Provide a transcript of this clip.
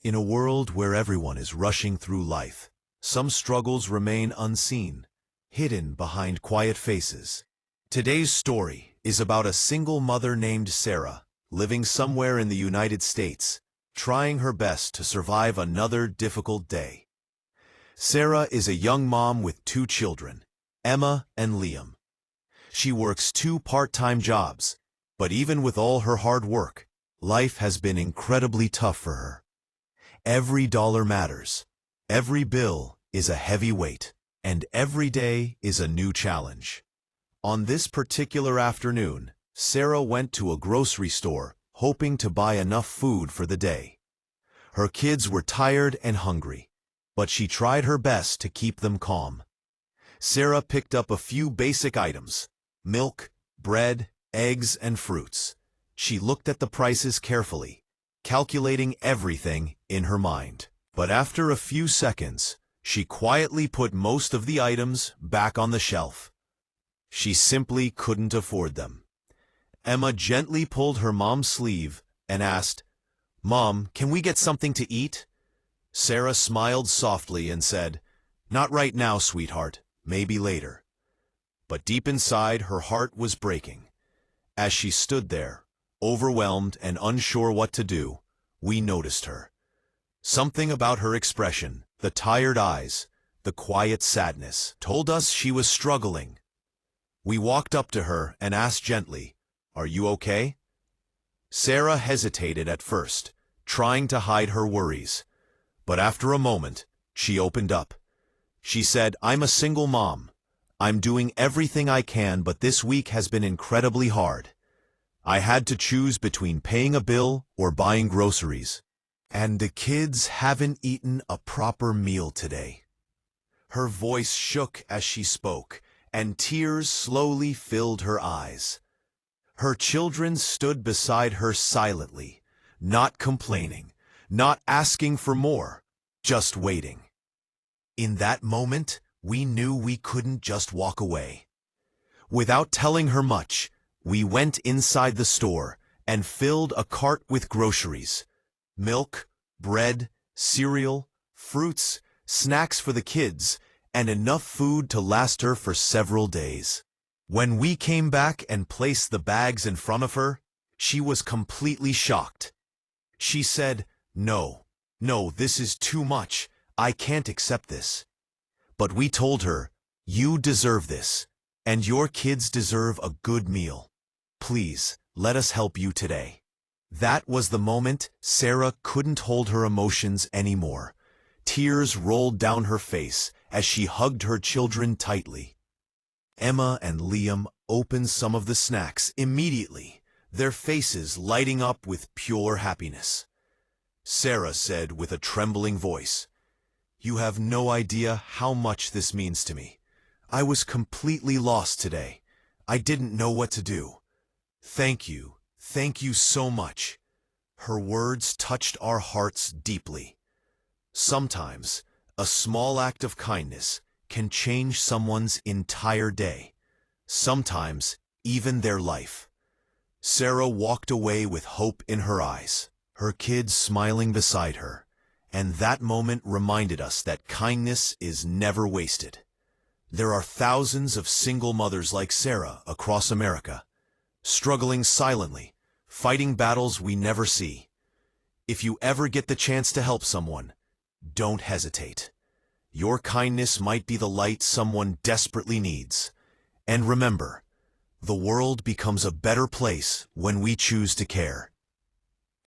In a world where everyone is rushing through life, some struggles remain unseen, hidden behind quiet faces. Today's story is about a single mother named Sarah, living somewhere in the United States, trying her best to survive another difficult day. Sarah is a young mom with two children, Emma and Liam. She works two part-time jobs, but even with all her hard work, life has been incredibly tough for her. Every dollar matters. Every bill is a heavy weight, and every day is a new challenge. On this particular afternoon, Sarah went to a grocery store, hoping to buy enough food for the day. Her kids were tired and hungry, but she tried her best to keep them calm. Sarah picked up a few basic items: milk, bread, eggs, and fruits. She looked at the prices carefully, calculating everything in her mind. But after a few seconds, she quietly put most of the items back on the shelf. She simply couldn't afford them. Emma gently pulled her mom's sleeve and asked, "Mom, can we get something to eat?" Sarah smiled softly and said, "Not right now, sweetheart, maybe later." But deep inside, her heart was breaking. As she stood there, overwhelmed and unsure what to do, we noticed her. Something about her expression, the tired eyes, the quiet sadness, told us she was struggling. We walked up to her and asked gently, "Are you okay?" Sarah hesitated at first, trying to hide her worries. But after a moment, she opened up. She said, "I'm a single mom. I'm doing everything I can, but this week has been incredibly hard. I had to choose between paying a bill or buying groceries. And the kids haven't eaten a proper meal today." Her voice shook as she spoke, and tears slowly filled her eyes. Her children stood beside her silently, not complaining, not asking for more, just waiting. In that moment, we knew we couldn't just walk away. Without telling her much, we went inside the store and filled a cart with groceries: milk, bread, cereal, fruits, snacks for the kids, and enough food to last her for several days. When we came back and placed the bags in front of her, she was completely shocked. She said, "No, this is too much. I can't accept this." But we told her, "You deserve this, and your kids deserve a good meal. Please, let us help you today." That was the moment Sarah couldn't hold her emotions anymore. Tears rolled down her face as she hugged her children tightly. Emma and Liam opened some of the snacks immediately, their faces lighting up with pure happiness. Sarah said with a trembling voice, "You have no idea how much this means to me. I was completely lost today. I didn't know what to do. Thank you so much." Her words touched our hearts deeply. Sometimes, a small act of kindness can change someone's entire day, sometimes even their life. Sarah walked away with hope in her eyes, her kids smiling beside her, and that moment reminded us that kindness is never wasted. There are thousands of single mothers like Sarah across America, struggling silently, fighting battles we never see. If you ever get the chance to help someone, don't hesitate. Your kindness might be the light someone desperately needs. And remember, the world becomes a better place when we choose to care.